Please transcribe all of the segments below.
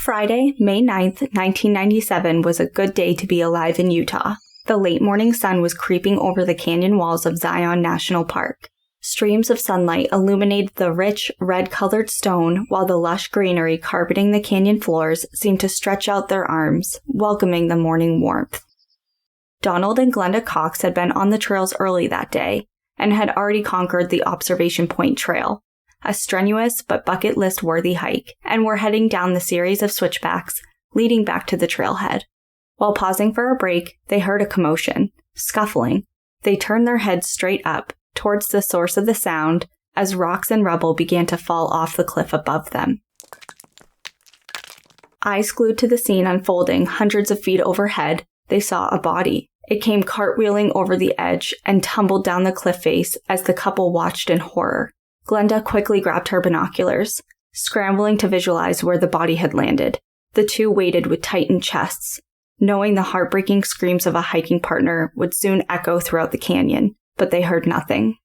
Friday, May 9th, 1997 was a good day to be alive in Utah. The late morning sun was creeping over the canyon walls of Zion National Park. Streams of sunlight illuminated the rich, red-colored stone, while the lush greenery carpeting the canyon floors seemed to stretch out their arms, welcoming the morning warmth. Donald and Glenda Cox had been on the trails early that day, and had already conquered the Observation Point Trail, a strenuous but bucket list worthy hike, and were heading down the series of switchbacks leading back to the trailhead. While pausing for a break, they heard a commotion, scuffling. They turned their heads straight up, towards the source of the sound, as rocks and rubble began to fall off the cliff above them. Eyes glued to the scene unfolding hundreds of feet overhead, they saw a body. It came cartwheeling over the edge and tumbled down the cliff face as the couple watched in horror. Glenda quickly grabbed her binoculars, scrambling to visualize where the body had landed. The two waited with tightened chests, knowing the heartbreaking screams of a hiking partner would soon echo throughout the canyon, but they heard nothing.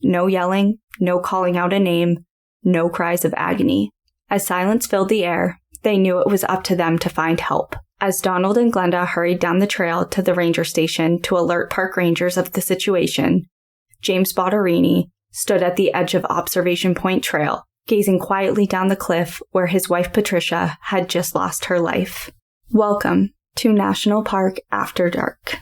No yelling, no calling out a name, no cries of agony. As silence filled the air, they knew it was up to them to find help. As Donald and Glenda hurried down the trail to the ranger station to alert park rangers of the situation, James Bottarini stood at the edge of Observation Point Trail, gazing quietly down the cliff where his wife Patricia had just lost her life. Welcome to National Park After Dark.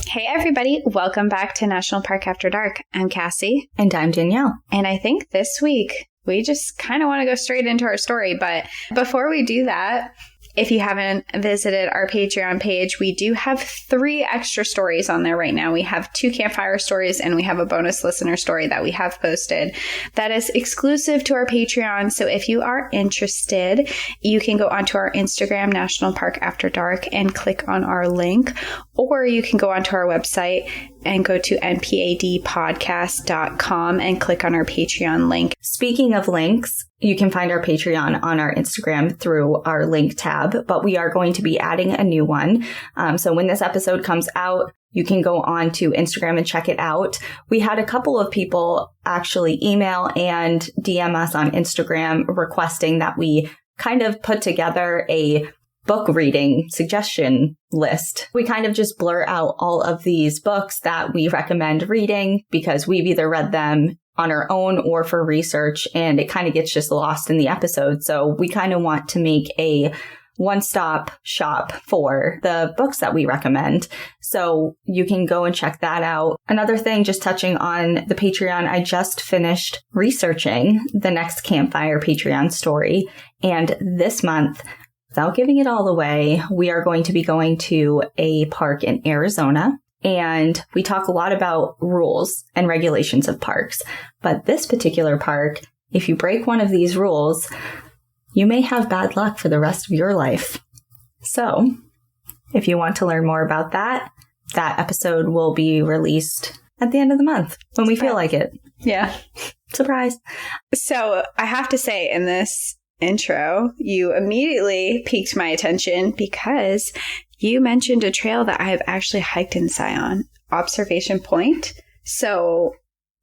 Hey everybody, welcome back to National Park After Dark. I'm Cassie. And I'm Danielle. And I think this week we just kind of want to go straight into our story. But before we do that, if you haven't visited our Patreon page, we do have 3 extra stories on there right now. We have 2 campfire stories and we have a bonus listener story that we have posted that is exclusive to our Patreon. So if you are interested, you can go onto our Instagram, National Park After Dark, and click on our link, or you can go onto our website and go to npadpodcast.com and click on our Patreon link. Speaking of links, you can find our Patreon on our Instagram through our link tab, but we are going to be adding a new one. So when this episode comes out, you can go on to Instagram and check it out. We had a couple of people actually email and DM us on Instagram requesting that we kind of put together a book reading suggestion list. We kind of just blur out all of these books that we recommend reading because we've either read them on our own or for research, and it kind of gets just lost in the episode. So we kind of want to make a one-stop shop for the books that we recommend. So you can go and check that out. Another thing, just touching on the Patreon, I just finished researching the next Campfire Patreon story. And this month, without giving it all away, we are going to be going to a park in Arizona. And we talk a lot about rules and regulations of parks. But this particular park, if you break one of these rules, you may have bad luck for the rest of your life. So, if you want to learn more about that, that episode will be released at the end of the month when we feel like it. Yeah. Surprise. So, I have to say, in this intro, you immediately piqued my attention because you mentioned a trail that I have actually hiked in Zion, Observation Point. So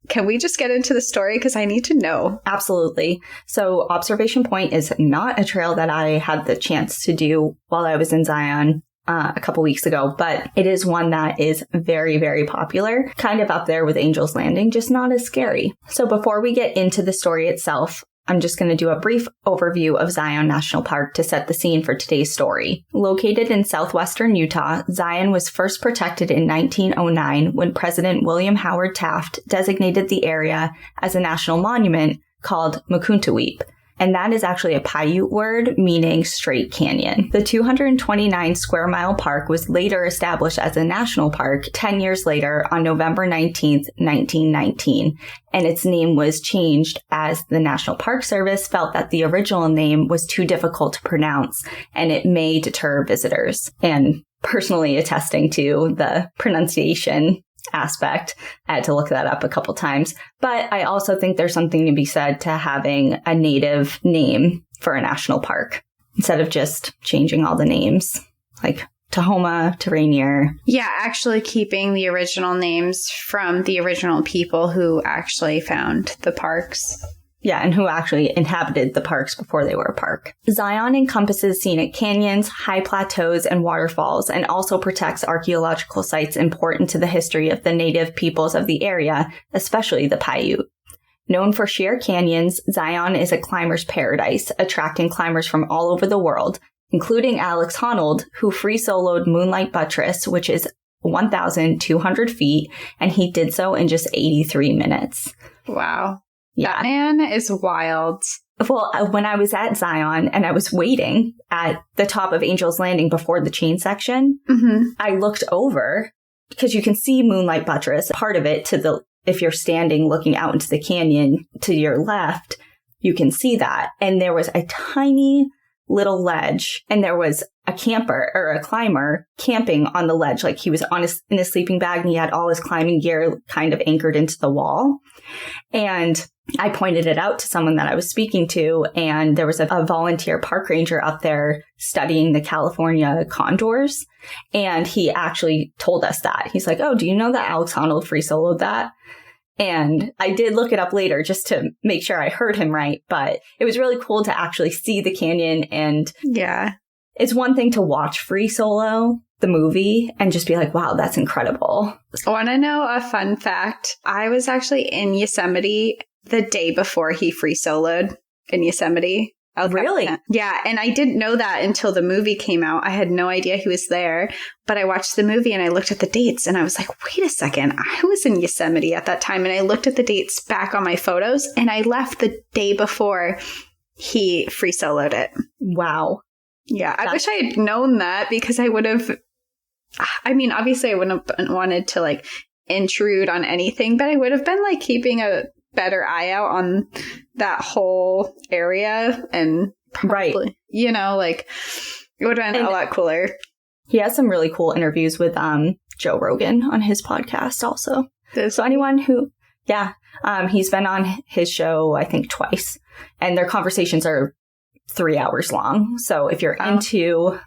can we just get into the story? Because I need to know. Absolutely. So Observation Point is not a trail that I had the chance to do while I was in Zion a couple weeks ago, but it is one that is very, very popular, kind of up there with Angel's Landing, just not as scary. So before we get into the story itself, I'm just going to do a brief overview of Zion National Park to set the scene for today's story. Located in southwestern Utah, Zion was first protected in 1909 when President William Howard Taft designated the area as a national monument called Mukuntuweap. And that is actually a Paiute word meaning straight canyon. The 229 square mile park was later established as a national park 10 years later on November 19th, 1919. And its name was changed as the National Park Service felt that the original name was too difficult to pronounce and it may deter visitors. And personally attesting to the pronunciation aspect. I had to look that up a couple times. But I also think there's something to be said to having a native name for a national park instead of just changing all the names, like Tahoma to Rainier. Yeah, actually keeping the original names from the original people who actually found the parks. Yeah, and who actually inhabited the parks before they were a park. Zion encompasses scenic canyons, high plateaus, and waterfalls, and also protects archaeological sites important to the history of the native peoples of the area, especially the Paiute. Known for sheer canyons, Zion is a climber's paradise, attracting climbers from all over the world, including Alex Honnold, who free-soloed Moonlight Buttress, which is 1,200 feet, and he did so in just 83 minutes. Wow. Yeah. That man is wild. Well, when I was at Zion and I was waiting at the top of Angel's Landing before the chain section, I looked over because you can see Moonlight Buttress, part of it if you're standing looking out into the canyon to your left, you can see that. And there was a tiny little ledge and there was a camper or a climber camping on the ledge. Like he was in his sleeping bag and he had all his climbing gear kind of anchored into the wall. And I pointed it out to someone that I was speaking to, and there was a volunteer park ranger up there studying the California condors. And he actually told us that. He's like, oh, do you know that Alex Honnold free soloed that? And I did look it up later just to make sure I heard him right. But it was really cool to actually see the canyon. And yeah, it's one thing to watch Free Solo, the movie, and just be like, wow, that's incredible. Want to know a fun fact? I was actually in Yosemite the day before he free soloed in Yosemite. Really? Yeah. And I didn't know that until the movie came out. I had no idea he was there. But I watched the movie and I looked at the dates and I was like, wait a second. I was in Yosemite at that time. And I looked at the dates back on my photos and I left the day before he free soloed it. Wow. Yeah. I wish I had known that because I would have. I mean, obviously I wouldn't have wanted to like intrude on anything, but I would have been like keeping a better eye out on that whole area and probably, you know, like it would have been a lot cooler. He has some really cool interviews with Joe Rogan on his podcast also. So anyone who, he's been on his show, I think twice, and their conversations are 3 hours long. So if you're into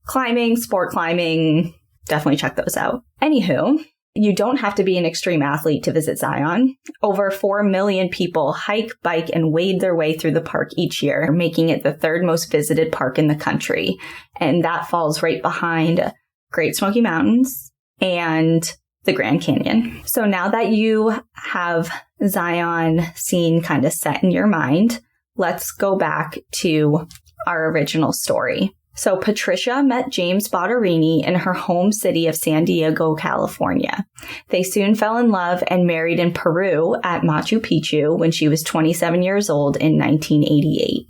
climbing, sport climbing, definitely check those out. Anywho, you don't have to be an extreme athlete to visit Zion. Over 4 million people hike, bike, and wade their way through the park each year, making it the third most visited park in the country. And that falls right behind Great Smoky Mountains and the Grand Canyon. So now that you have Zion scene kind of set in your mind, let's go back to our original story. So Patricia met James Bottarini in her home city of San Diego, California. They soon fell in love and married in Peru at Machu Picchu when she was 27 years old in 1988.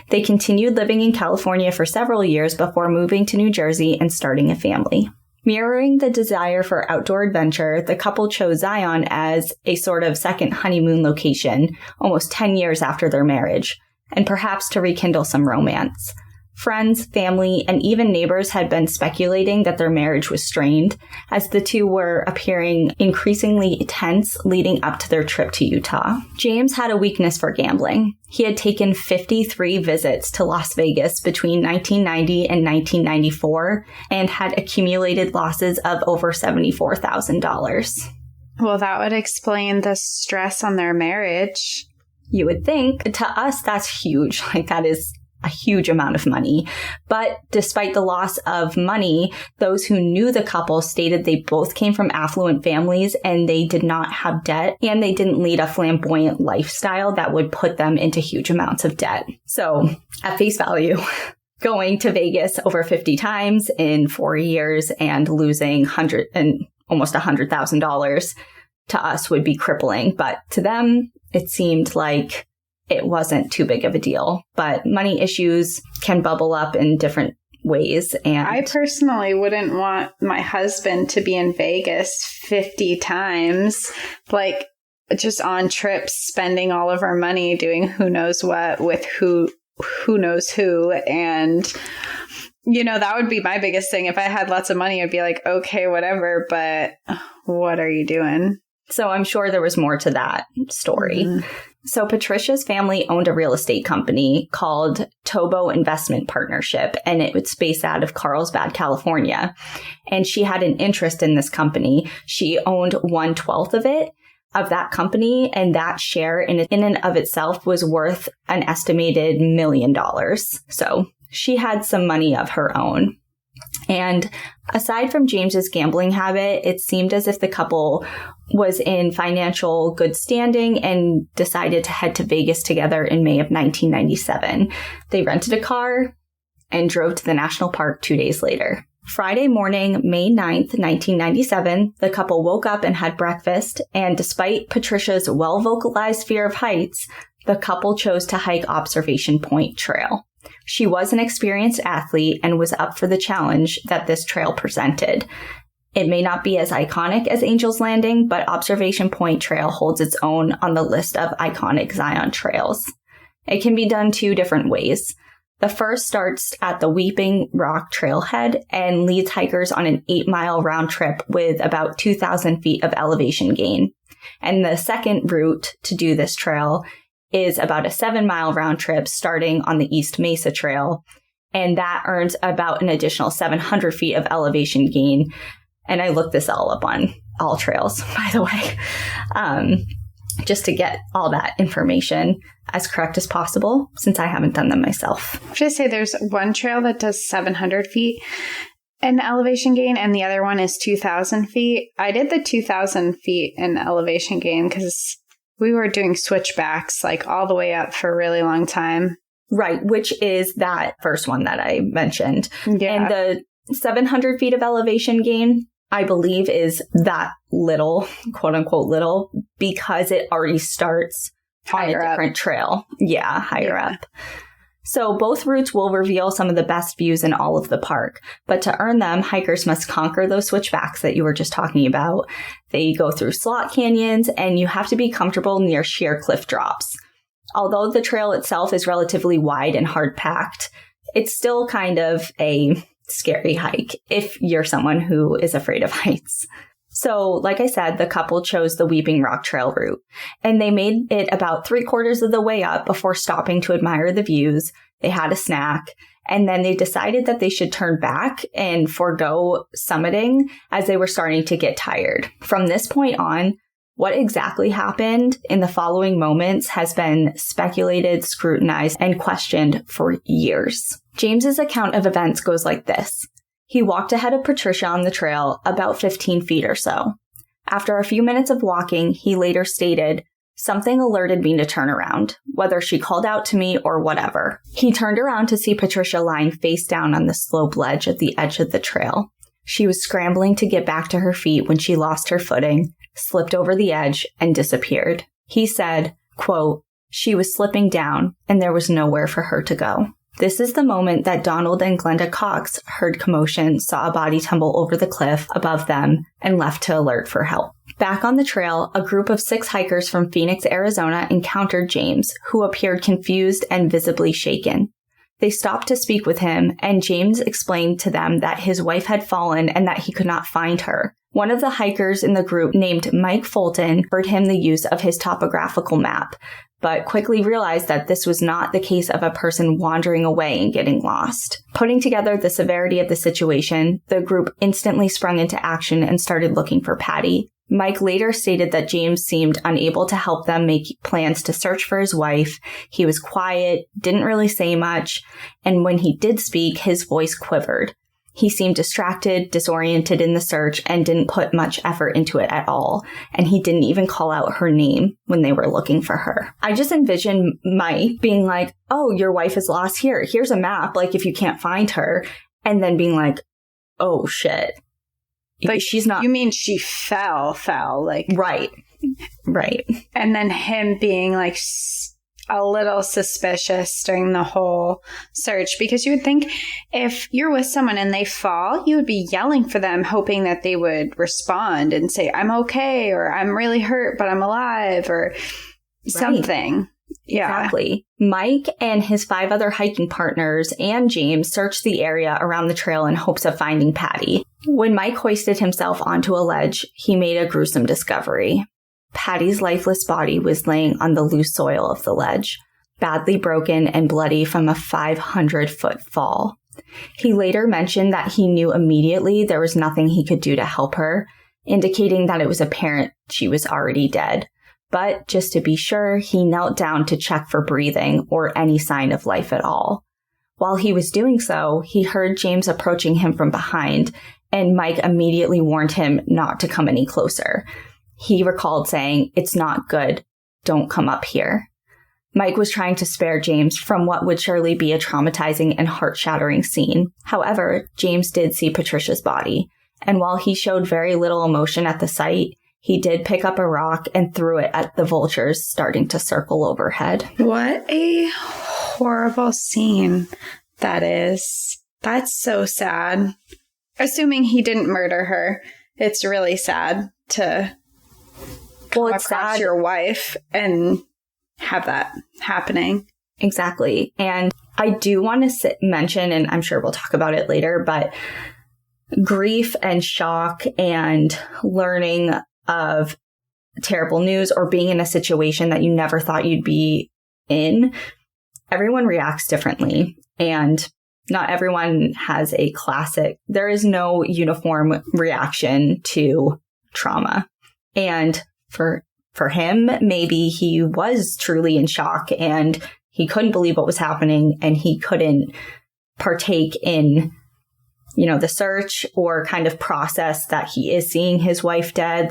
They continued living in California for several years before moving to New Jersey and starting a family. Mirroring the desire for outdoor adventure, the couple chose Zion as a sort of second honeymoon location almost 10 years after their marriage, and perhaps to rekindle some romance. Friends, family, and even neighbors had been speculating that their marriage was strained, as the two were appearing increasingly tense leading up to their trip to Utah. James had a weakness for gambling. He had taken 53 visits to Las Vegas between 1990 and 1994 and had accumulated losses of over $74,000. Well, that would explain the stress on their marriage. You would think. To us, that's huge. Like, that is a huge amount of money. But despite the loss of money, those who knew the couple stated they both came from affluent families and they did not have debt, and they didn't lead a flamboyant lifestyle that would put them into huge amounts of debt. So at face value, going to Vegas over 50 times in 4 years and losing almost $100,000 to us would be crippling. But to them, it seemed like it wasn't too big of a deal. But money issues can bubble up in different ways. And I personally wouldn't want my husband to be in Vegas 50 times, like just on trips, spending all of our money doing who knows what with who knows who. And That would be my biggest thing. If I had lots of money, I'd be like, okay, whatever, but what are you doing? So I'm sure there was more to that story. Mm-hmm. So Patricia's family owned a real estate company called Tobo Investment Partnership, and it was based out of Carlsbad, California. And she had an interest in this company. She owned 1/12 of that company, and that share in and of itself was worth an estimated $1 million. So she had some money of her own. And aside from James's gambling habit, it seemed as if the couple was in financial good standing and decided to head to Vegas together in May of 1997. They rented a car and drove to the national park 2 days later. Friday morning, May 9th, 1997, the couple woke up and had breakfast, and despite Patricia's well-vocalized fear of heights, the couple chose to hike Observation Point Trail. She was an experienced athlete and was up for the challenge that this trail presented. It may not be as iconic as Angel's Landing, but Observation Point Trail holds its own on the list of iconic Zion trails. It can be done 2 different ways. The first starts at the Weeping Rock Trailhead and leads hikers on an 8-mile round trip with about 2,000 feet of elevation gain. And the second route to do this trail is about a 7-mile round trip starting on the East Mesa Trail, and that earns about an additional 700 feet of elevation gain. And I looked this all up on all trails, by the way, just to get all that information as correct as possible, since I haven't done them myself. I should say there's one trail that does 700 feet in elevation gain, and the other one is 2,000 feet. I did the 2,000 feet in elevation gain because we were doing switchbacks like all the way up for a really long time. Right, which is that first one that I mentioned. Yeah. And the 700 feet of elevation gain, I believe, is that little, quote unquote little, because it already starts on a different trail. Yeah, higher up. So both routes will reveal some of the best views in all of the park, but to earn them, hikers must conquer those switchbacks that you were just talking about. They go through slot canyons, and you have to be comfortable near sheer cliff drops. Although the trail itself is relatively wide and hard-packed, it's still kind of a scary hike if you're someone who is afraid of heights. So, like I said, the couple chose the Weeping Rock Trail route, and they made it about 3/4 of the way up before stopping to admire the views. They had a snack, and then they decided that they should turn back and forego summiting as they were starting to get tired. From this point on, what exactly happened in the following moments has been speculated, scrutinized, and questioned for years. James's account of events goes like this. He walked ahead of Patricia on the trail about 15 feet or so. After a few minutes of walking, he later stated, "Something alerted me to turn around, whether she called out to me or whatever." He turned around to see Patricia lying face down on the slope ledge at the edge of the trail. She was scrambling to get back to her feet when she lost her footing, slipped over the edge, and disappeared. He said, quote, "She was slipping down, and there was nowhere for her to go." This is the moment that Donald and Glenda Cox heard commotion, saw a body tumble over the cliff above them, and left to alert for help. Back on the trail, a group of 6 hikers from Phoenix, Arizona encountered James, who appeared confused and visibly shaken. They stopped to speak with him, and James explained to them that his wife had fallen and that he could not find her. One of the hikers in the group, named Mike Fulton, offered him the use of his topographical map, but quickly realized that this was not the case of a person wandering away and getting lost. Putting together the severity of the situation, the group instantly sprung into action and started looking for Patty. Mike later stated that James seemed unable to help them make plans to search for his wife. He was quiet, didn't really say much, and when he did speak, his voice quivered. He seemed distracted, disoriented in the search, and didn't put much effort into it at all. And he didn't even call out her name when they were looking for her. I just envision Mike being like, "Oh, your wife is lost here. Here's a map, like if you can't find her." And then being like, "Oh, shit. Like, she's not." You mean she fell, like. Right. And then him being like a little suspicious during the whole search, because you would think if you're with someone and they fall, you would be yelling for them, hoping that they would respond and say, "I'm okay," or "I'm really hurt, but I'm alive," or something. Yeah. Exactly. Mike and his 5 other hiking partners and James searched the area around the trail in hopes of finding Patty. When Mike hoisted himself onto a ledge, he made a gruesome discovery. Patty's lifeless body was laying on the loose soil of the ledge, badly broken and bloody from a 500-foot fall. He later mentioned that he knew immediately there was nothing he could do to help her, indicating that it was apparent she was already dead. But just to be sure, he knelt down to check for breathing or any sign of life at all. While he was doing so, he heard James approaching him from behind, and Mike immediately warned him not to come any closer. He recalled saying, "It's not good. Don't come up here." Mike was trying to spare James from what would surely be a traumatizing and heart-shattering scene. However, James did see Patricia's body, and while he showed very little emotion at the sight, he did pick up a rock and threw it at the vultures starting to circle overhead. What a horrible scene that is. That's so sad. Assuming he didn't murder her, it's really sad to come across your wife and have that happening. Exactly. And I do want to mention, and I'm sure we'll talk about it later, but grief and shock and learning of terrible news or being in a situation that you never thought you'd be in, everyone reacts differently. And not everyone has a classic. There is no uniform reaction to trauma. And for him, maybe he was truly in shock and he couldn't believe what was happening and he couldn't partake in, the search or kind of process that he is seeing his wife dead.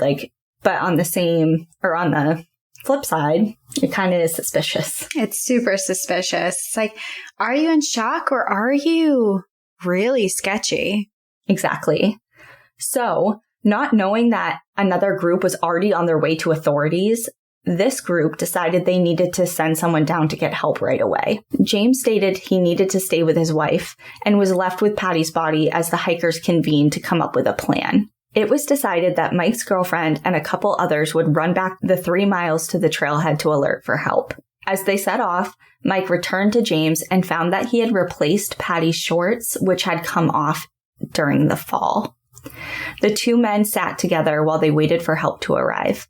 But on the flip side, it kind of is suspicious. It's super suspicious. It's like, are you in shock or are you really sketchy? Exactly. So, not knowing that another group was already on their way to authorities, this group decided they needed to send someone down to get help right away. James stated he needed to stay with his wife and was left with Patty's body as the hikers convened to come up with a plan. It was decided that Mike's girlfriend and a couple others would run back the 3 miles to the trailhead to alert for help. As they set off, Mike returned to James and found that he had replaced Patty's shorts, which had come off during the fall. The 2 men sat together while they waited for help to arrive.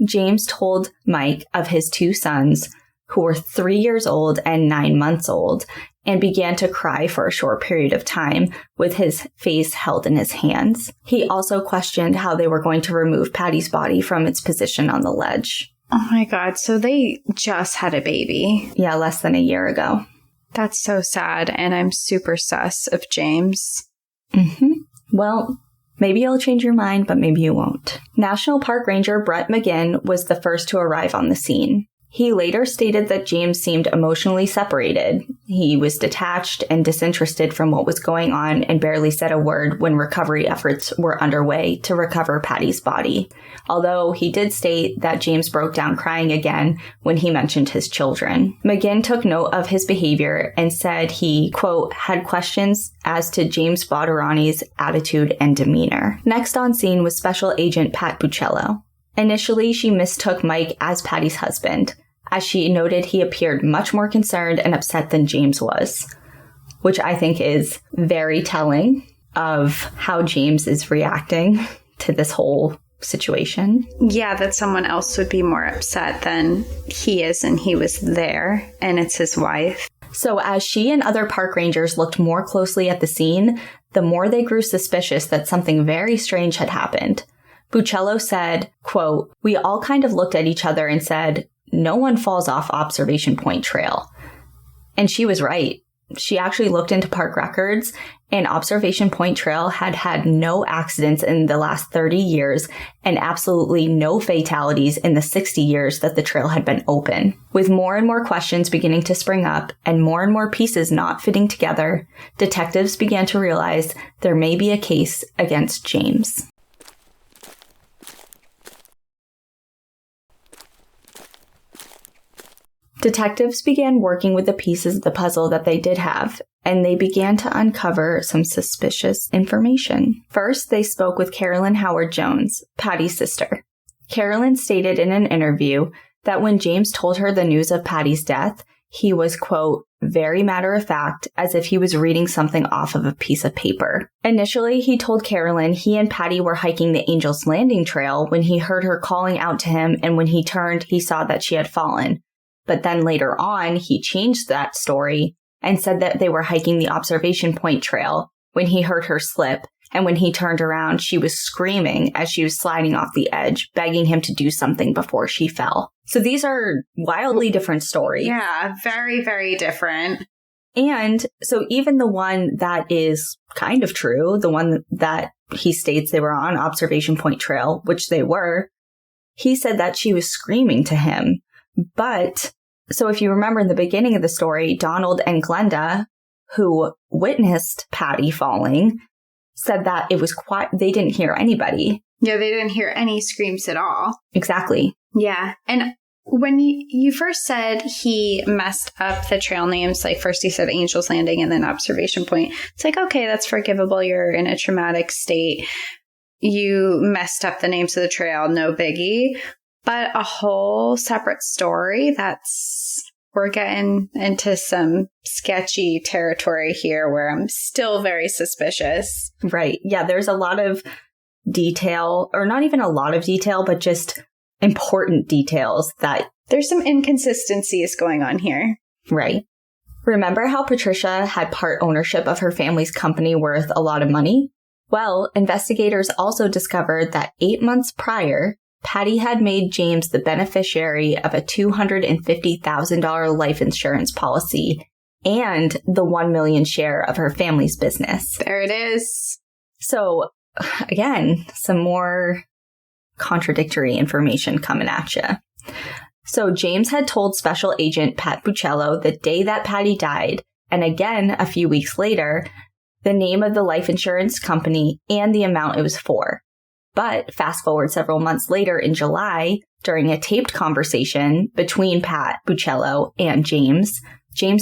James told Mike of his 2 sons, who were 3 years old and 9 months old, and began to cry for a short period of time with his face held in his hands. He also questioned how they were going to remove Patty's body from its position on the ledge. Oh my God, so they just had a baby. Yeah, less than a year ago. That's so sad, and I'm super sus of James. Well, maybe you'll change your mind, but maybe you won't. National Park Ranger Brett McGinn was the first to arrive on the scene. He later stated that James seemed emotionally separated. He was detached and disinterested from what was going on and barely said a word when recovery efforts were underway to recover Patty's body. Although he did state that James broke down crying again when he mentioned his children. McGinn took note of his behavior and said he, quote, had questions as to James Bottarini's attitude and demeanor. Next on scene was Special Agent Pat Buccello. Initially, she mistook Mike as Patty's husband, as she noted he appeared much more concerned and upset than James was, which I think is very telling of how James is reacting to this whole situation. Yeah, that someone else would be more upset than he is, and he was there, and it's his wife. So as she and other park rangers looked more closely at the scene, the more they grew suspicious that something very strange had happened. Buccello said, quote, "We all kind of looked at each other and said, no one falls off Observation Point Trail." And she was right. She actually looked into park records, and Observation Point Trail had had no accidents in the last 30 years and absolutely no fatalities in the 60 years that the trail had been open. With more and more questions beginning to spring up and more pieces not fitting together, detectives began to realize there may be a case against James. Detectives began working with the pieces of the puzzle that they did have, and they began to uncover some suspicious information. First, they spoke with Carolyn Howard Jones, Patty's sister. Carolyn stated in an interview that when James told her the news of Patty's death, he was, quote, very matter-of-fact, as if he was reading something off of a piece of paper. Initially, he told Carolyn he and Patty were hiking the Angel's Landing Trail when he heard her calling out to him, and when he turned, he saw that she had fallen. But then later on, he changed that story and said that they were hiking the Observation Point Trail when he heard her slip, and when he turned around, she was screaming as she was sliding off the edge, begging him to do something before she fell. So these are wildly different stories. Yeah, very, very different. And so even the one that is kind of true, the one that he states they were on Observation Point Trail, which they were, he said that she was screaming to him. But, so if you remember in the beginning of the story, Donald and Glenda, who witnessed Patty falling, said that it was quiet. They didn't hear anybody. Yeah, they didn't hear any screams at all. Exactly. Yeah. And when you first said he messed up the trail names, like first he said Angel's Landing and then Observation Point, it's like, okay, that's forgivable. You're in a traumatic state. You messed up the names of the trail. No biggie. But a whole separate story, we're getting into some sketchy territory here where I'm still very suspicious. Right. Yeah, there's a lot of detail, or not even a lot of detail, but just important details that... There's some inconsistencies going on here. Right. Remember how Patricia had part ownership of her family's company worth a lot of money? Well, investigators also discovered that 8 months prior, Patty had made James the beneficiary of a $250,000 life insurance policy and the $1 million share of her family's business. There it is. So, again, some more contradictory information coming at you. So James had told Special Agent Pat Buccello the day that Patty died, and again a few weeks later, the name of the life insurance company and the amount it was for. But fast forward several months later in July, during a taped conversation between Pat Buccello and James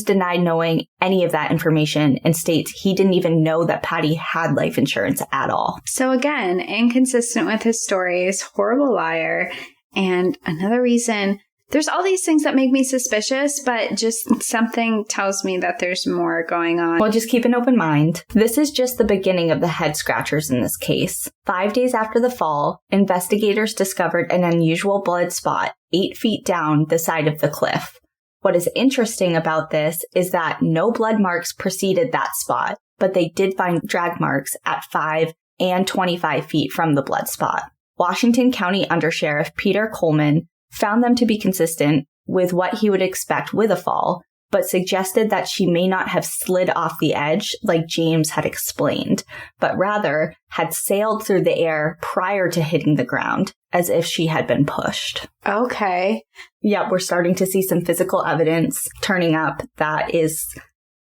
denied knowing any of that information and states he didn't even know that Patty had life insurance at all. So again, inconsistent with his stories, horrible liar, and another reason. There's all these things that make me suspicious, but just something tells me that there's more going on. Well, just keep an open mind. This is just the beginning of the head scratchers in this case. 5 days after the fall, investigators discovered an unusual blood spot 8 feet down the side of the cliff. What is interesting about this is that no blood marks preceded that spot, but they did find drag marks at 5 and 25 feet from the blood spot. Washington County Undersheriff Peter Coleman found them to be consistent with what he would expect with a fall, but suggested that she may not have slid off the edge like James had explained, but rather had sailed through the air prior to hitting the ground, as if she had been pushed. Okay. Yeah, we're starting to see some physical evidence turning up that is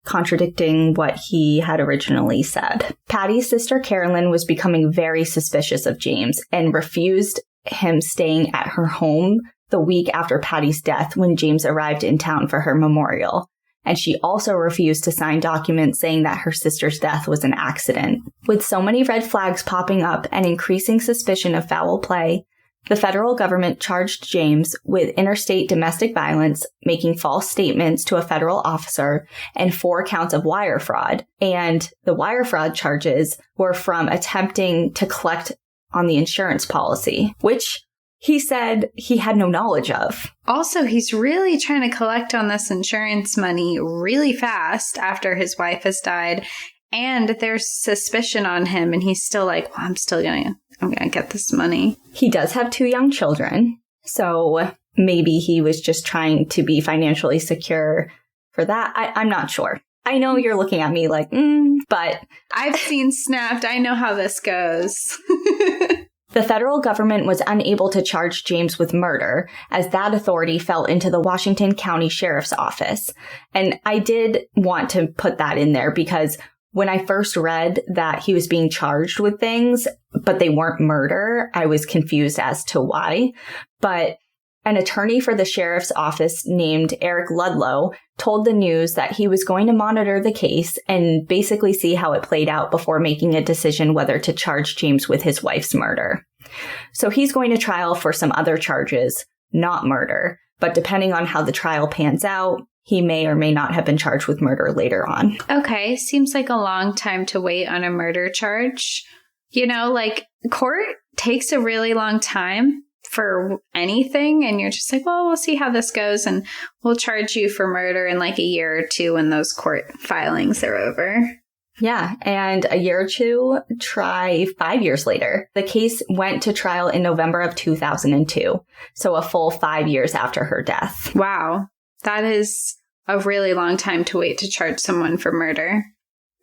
contradicting what he had originally said. Patty's sister Carolyn was becoming very suspicious of James and refused him staying at her home the week after Patty's death when James arrived in town for her memorial. And she also refused to sign documents saying that her sister's death was an accident. With so many red flags popping up and increasing suspicion of foul play, the federal government charged James with interstate domestic violence, making false statements to a federal officer, and 4 counts of wire fraud. And the wire fraud charges were from attempting to collect on the insurance policy, which he said he had no knowledge of. Also, he's really trying to collect on this insurance money really fast after his wife has died. And there's suspicion on him. And he's still like, well, I'm going to get this money. He does have 2 young children. So maybe he was just trying to be financially secure for that. I'm not sure. I know you're looking at me like, but... I've seen Snapped. I know how this goes. The federal government was unable to charge James with murder, as that authority fell into the Washington County Sheriff's Office. And I did want to put that in there because when I first read that he was being charged with things, but they weren't murder, I was confused as to why. But an attorney for the sheriff's office named Eric Ludlow told the News that he was going to monitor the case and basically see how it played out before making a decision whether to charge James with his wife's murder. So he's going to trial for some other charges, not murder. but depending on how the trial pans out, he may or may not have been charged with murder later on. Okay, seems like a long time to wait on a murder charge. You know, like, court takes a really long time for anything, and you're just like, well, we'll see how this goes, and we'll charge you for murder in like a year or two when those court filings are over. Yeah, and a year or two, try 5 years later. The case went to trial in November of 2002, so a full 5 years after her death. Wow, that is a really long time to wait to charge someone for murder.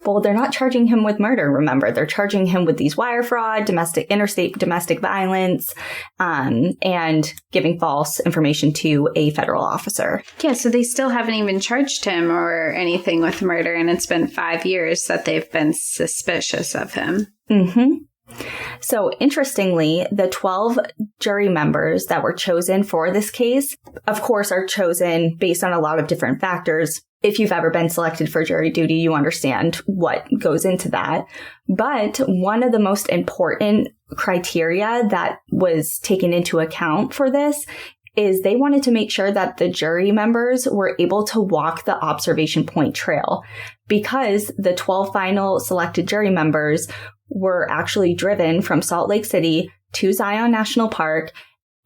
Well, they're not charging him with murder, remember. They're charging him with these wire fraud, interstate domestic violence, and giving false information to a federal officer. Yeah, so they still haven't even charged him or anything with murder, and it's been 5 years that they've been suspicious of him. Mm-hmm. So interestingly, the 12 jury members that were chosen for this case, of course, are chosen based on a lot of different factors. If you've ever been selected for jury duty, you understand what goes into that. But one of the most important criteria that was taken into account for this is they wanted to make sure that the jury members were able to walk the observation point trail, because the 12 final selected jury members were actually driven from Salt Lake City to Zion National Park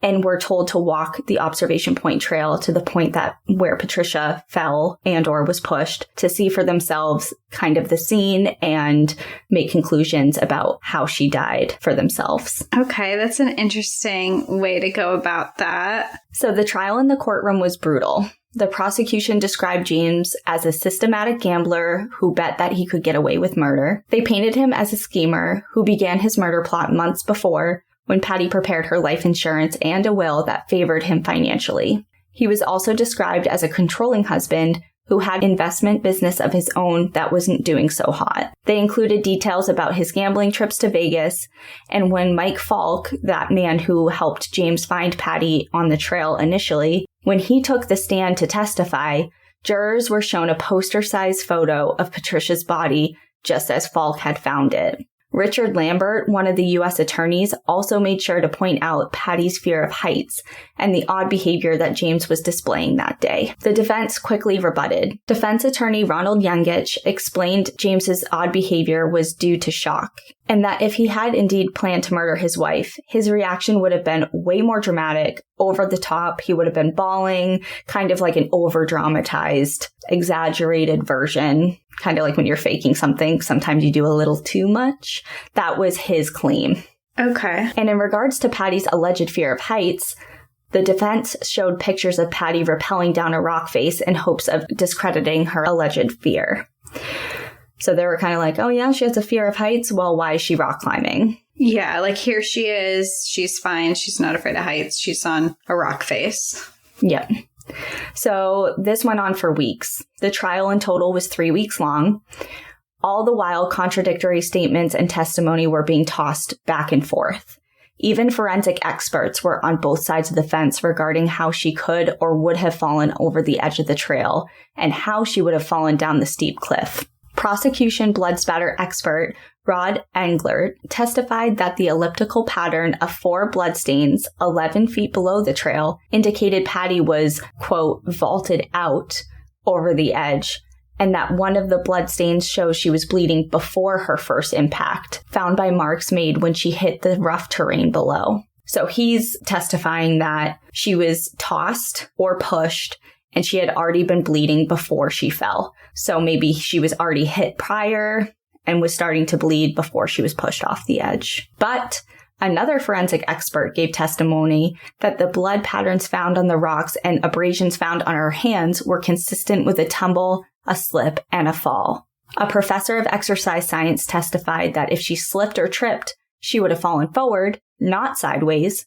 and were told to walk the observation point trail to the point that where Patricia fell and or was pushed, to see for themselves kind of the scene and make conclusions about how she died for themselves. Okay, that's an interesting way to go about that. So the trial in the courtroom was brutal. The prosecution described James as a systematic gambler who bet that he could get away with murder. They painted him as a schemer who began his murder plot months before, when Patty prepared her life insurance and a will that favored him financially. He was also described as a controlling husband who had investment business of his own that wasn't doing so hot. They included details about his gambling trips to Vegas, and when Mike Falk, that man who helped James find Patty on the trail initially, when he took the stand to testify, jurors were shown a poster-sized photo of Patricia's body just as Falk had found it. Richard Lambert, one of the U.S. attorneys, also made sure to point out Patty's fear of heights and the odd behavior that James was displaying that day. The defense quickly rebutted. Defense attorney Ronald Youngich explained James's odd behavior was due to shock, and that if he had indeed planned to murder his wife, his reaction would have been way more dramatic, over the top. He would have been bawling, kind of like an over-dramatized, exaggerated version. Kind of like when you're faking something, sometimes you do a little too much. That was his claim. Okay. And in regards to Patty's alleged fear of heights, the defense showed pictures of Patty rappelling down a rock face in hopes of discrediting her alleged fear. So they were kind of like, oh yeah, she has a fear of heights. Well, why is she rock climbing? Yeah, like here she is. She's fine. She's not afraid of heights. She's on a rock face. Yep. So this went on for weeks. The trial in total was 3 weeks long. All the while, contradictory statements and testimony were being tossed back and forth. Even forensic experts were on both sides of the fence regarding how she could or would have fallen over the edge of the trail and how she would have fallen down the steep cliff. Prosecution blood spatter expert Rod Englert testified that the elliptical pattern of 4 bloodstains 11 feet below the trail indicated Patty was, quote, vaulted out over the edge, and that one of the bloodstains shows she was bleeding before her first impact, found by marks made when she hit the rough terrain below. So he's testifying that she was tossed or pushed and she had already been bleeding before she fell. So maybe she was already hit prior and was starting to bleed before she was pushed off the edge. But another forensic expert gave testimony that the blood patterns found on the rocks and abrasions found on her hands were consistent with a tumble, a slip, and a fall. A professor of exercise science testified that if she slipped or tripped, she would have fallen forward, not sideways,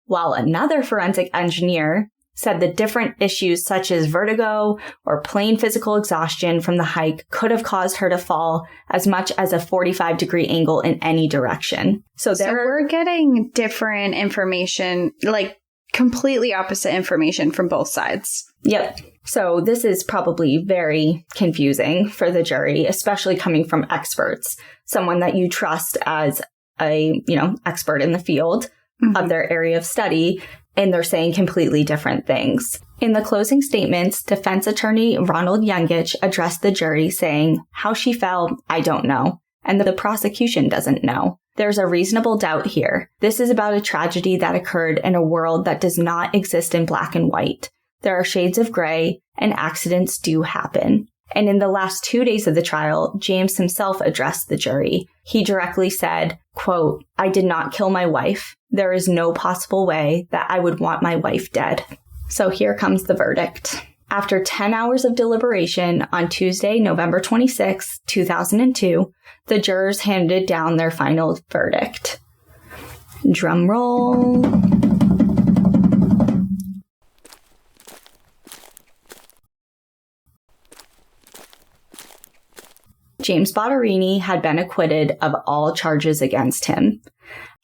while another forensic engineer said the different issues such as vertigo or plain physical exhaustion from the hike could have caused her to fall as much as a 45-degree angle in any direction. So we're getting different information, like completely opposite information from both sides. Yep. So this is probably very confusing for the jury, especially coming from experts, someone that you trust as a, expert in the field of their area of study. and they're saying completely different things. In the closing statements, defense attorney Ronald Youngich addressed the jury saying, "How she fell, I don't know. And the prosecution doesn't know. There's a reasonable doubt here. This is about a tragedy that occurred in a world that does not exist in black and white. There are shades of gray, and accidents do happen." And in the last 2 days of the trial, James himself addressed the jury. He directly said, quote, "I did not kill my wife. There is no possible way that I would want my wife dead." So here comes the verdict. After 10 hours of deliberation on Tuesday, November 26, 2002, the jurors handed down their final verdict. Drum roll. James Bottarini had been acquitted of all charges against him.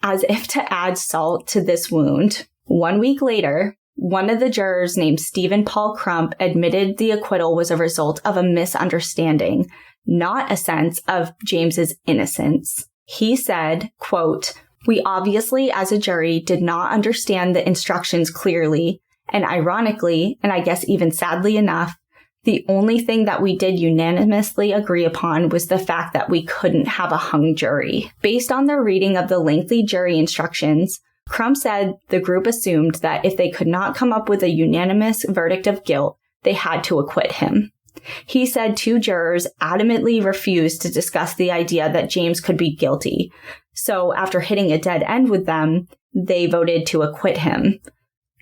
As if to add salt to this wound, 1 week later, one of the jurors named Stephen Paul Crump admitted the acquittal was a result of a misunderstanding, not a sense of James's innocence. He said, quote, "We obviously as a jury did not understand the instructions clearly, and ironically, and I guess even sadly enough, the only thing that we did unanimously agree upon was the fact that we couldn't have a hung jury." Based on their reading of the lengthy jury instructions, Crump said the group assumed that if they could not come up with a unanimous verdict of guilt, they had to acquit him. He said 2 jurors adamantly refused to discuss the idea that James could be guilty. So after hitting a dead end with them, they voted to acquit him.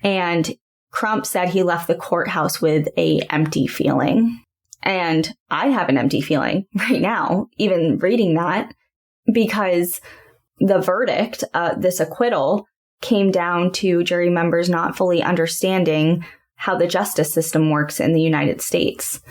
And Crump said he left the courthouse with an empty feeling. And I have an empty feeling right now, even reading that, because the verdict, this acquittal, came down to jury members not fully understanding how the justice system works in the United States.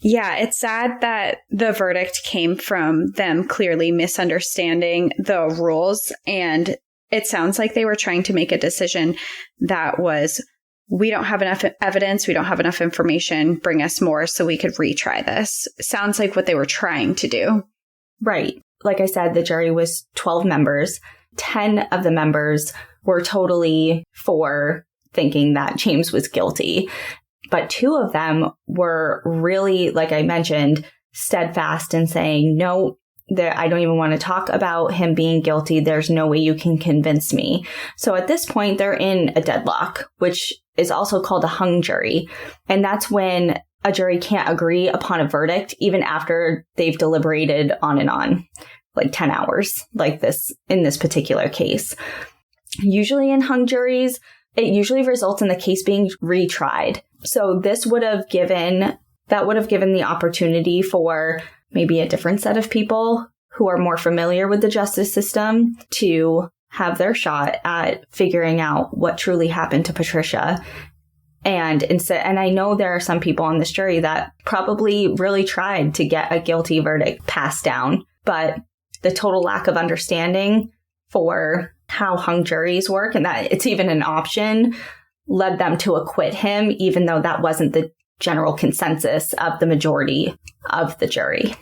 Yeah, it's sad that the verdict came from them clearly misunderstanding the rules. And it sounds like they were trying to make a decision that was, we don't have enough evidence, we don't have enough information, bring us more so we could retry this. Sounds like what they were trying to do. Right. Like I said, the jury was 12 members. 10 of the members were totally for thinking that James was guilty. But 2 of them were really, like I mentioned, steadfast in saying, no, I don't even want to talk about him being guilty. There's no way you can convince me. So at this point, they're in a deadlock, which is also called a hung jury. And that's when a jury can't agree upon a verdict, even after they've deliberated on, like 10 hours, like this in this particular case. Usually in hung juries, it usually results in the case being retried. So this would have given the opportunity for maybe a different set of people who are more familiar with the justice system to have their shot at figuring out what truly happened to Patricia. And I know there are some people on this jury that probably really tried to get a guilty verdict passed down, but the total lack of understanding for how hung juries work and that it's even an option led them to acquit him, even though that wasn't the general consensus of the majority of the jury.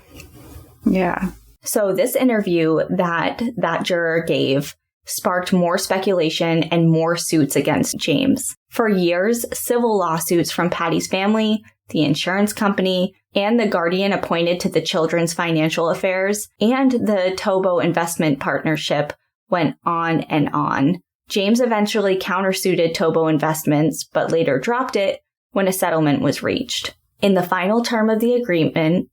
Yeah. So this interview that juror gave sparked more speculation and more suits against James. For years, civil lawsuits from Patty's family, the insurance company, and the guardian appointed to the children's financial affairs, and the Tobo Investment Partnership went on and on. James eventually countersuited Tobo Investments, but later dropped it when a settlement was reached. In the final term of the agreement,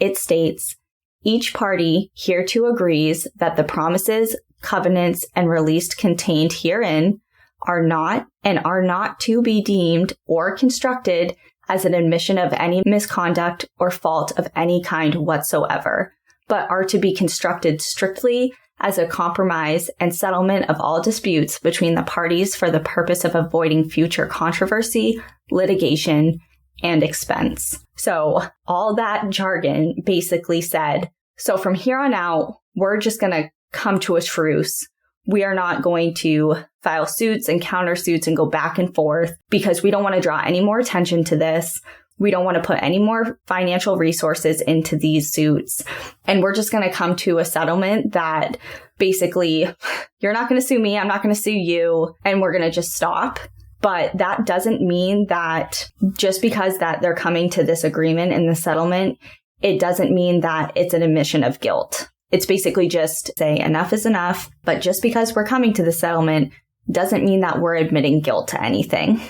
it states, "Each party hereto agrees that the promises, covenants, and release contained herein are not and are not to be deemed or constructed as an admission of any misconduct or fault of any kind whatsoever, but are to be constructed strictly as a compromise and settlement of all disputes between the parties for the purpose of avoiding future controversy, litigation, and expense." So all that jargon basically said, so from here on out, we're just going to come to a truce. We are not going to file suits and countersuits and go back and forth because we don't want to draw any more attention to this. We don't want to put any more financial resources into these suits. And we're just going to come to a settlement that basically, you're not going to sue me, I'm not going to sue you, and we're going to just stop. But that doesn't mean that just because that they're coming to this agreement and the settlement, it doesn't mean that it's an admission of guilt. It's basically just say enough is enough. But just because we're coming to the settlement doesn't mean that we're admitting guilt to anything.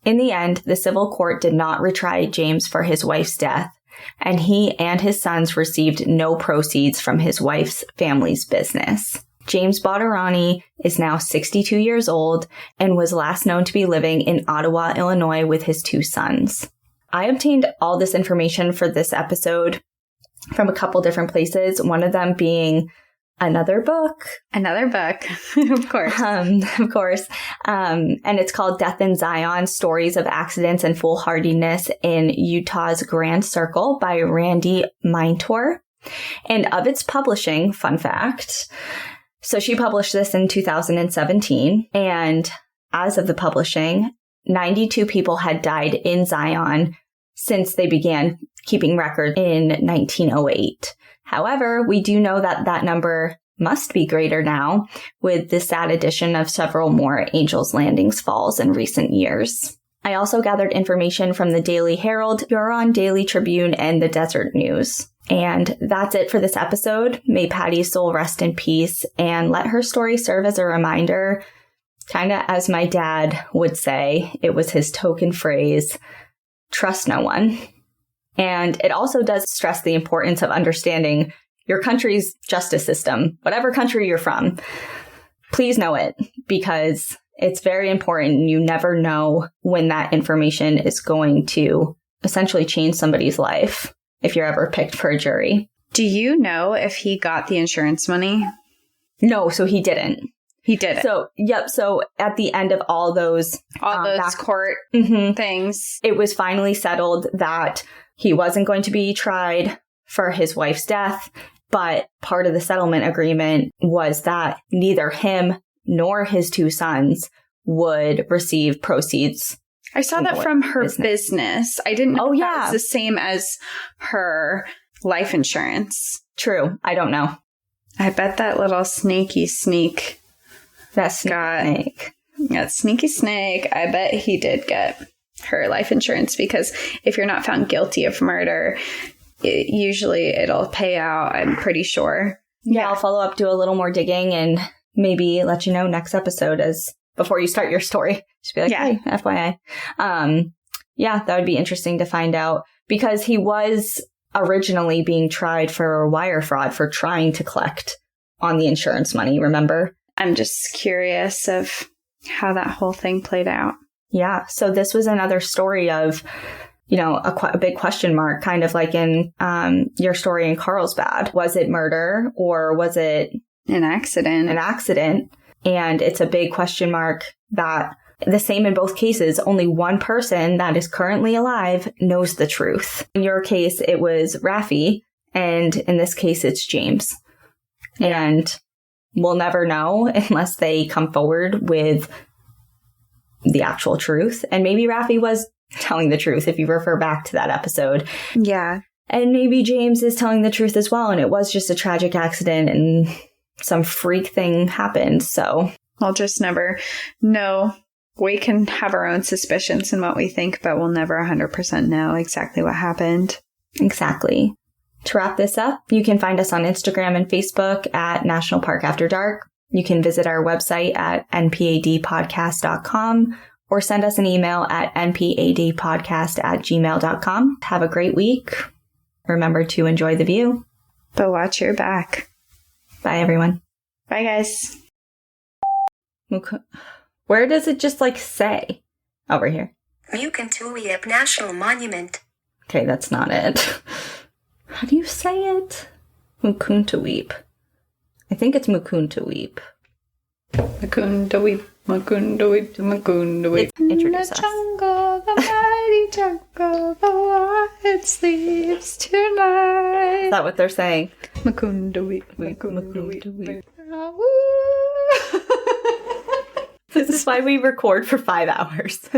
In the end, the civil court did not retry James for his wife's death, and he and his sons received no proceeds from his wife's family's business. James Bottarini is now 62 years old and was last known to be living in Ottawa, Illinois with his 2 sons. I obtained all this information for this episode from a couple different places, one of them being another book, of course. And it's called Death in Zion, Stories of Accidents and Foolhardiness in Utah's Grand Circle by Randy Mintor. And of its publishing, fun fact, so she published this in 2017. And as of the publishing, 92 people had died in Zion since they began keeping record in 1908. However, we do know that that number must be greater now with the sad addition of several more Angels Landings falls in recent years. I also gathered information from the Daily Herald, Huron Daily Tribune, and the Desert News. And that's it for this episode. May Patty's soul rest in peace, and let her story serve as a reminder, kind of as my dad would say, it was his token phrase, trust no one. And it also does stress the importance of understanding your country's justice system, whatever country you're from. Please know it, because it's very important. You never know when that information is going to essentially change somebody's life if you're ever picked for a jury. Do you know if he got the insurance money? No, so he didn't. He did it. So, yep. So at the end of all those court things, it was finally settled that he wasn't going to be tried for his wife's death. But part of the settlement agreement was that neither him nor his 2 sons would receive proceeds. I saw that from her business. I didn't know that was the same as her life insurance. True. I don't know. I bet that little sneaky snake. That snake. That sneaky snake. I bet he did get her life insurance, because if you're not found guilty of murder, usually it'll pay out, I'm pretty sure. Yeah, I'll follow up, do a little more digging, and maybe let you know next episode before you start your story. Just be like, hey, FYI. Yeah, that would be interesting to find out, because he was originally being tried for wire fraud for trying to collect on the insurance money, remember? I'm just curious of how that whole thing played out. Yeah. So this was another story of, a big question mark, kind of like in your story in Carlsbad. Was it murder or was it an accident? And it's a big question mark that the same in both cases. Only one person that is currently alive knows the truth. In your case, it was Raffi. And in this case, it's James. Yeah. And we'll never know unless they come forward with the actual truth. And maybe Raffi was telling the truth if you refer back to that episode. Yeah. And maybe James is telling the truth as well. And it was just a tragic accident and some freak thing happened. So I'll just never know. We can have our own suspicions in what we think, but we'll never 100% know exactly what happened. Exactly. To wrap this up, you can find us on Instagram and Facebook at National Park After Dark. You can visit our website at npadpodcast.com or send us an email at npadpodcast@gmail.com. Have a great week. Remember to enjoy the view. But watch your back. Bye, everyone. Bye, guys. Where does it just say? Over here. Mukuntuweap National Monument. Okay, that's not it. How do you say it? Mukuntuweap. I think it's Mukuntuweap. Mukuntuweap, Mukuntuweap, Mukuntuweap. Introduce us. The jungle, the mighty jungle, the lion sleeps tonight. Is that what they're saying? Mukuntuweap, Mukuntuweap. This is why we record for 5 hours.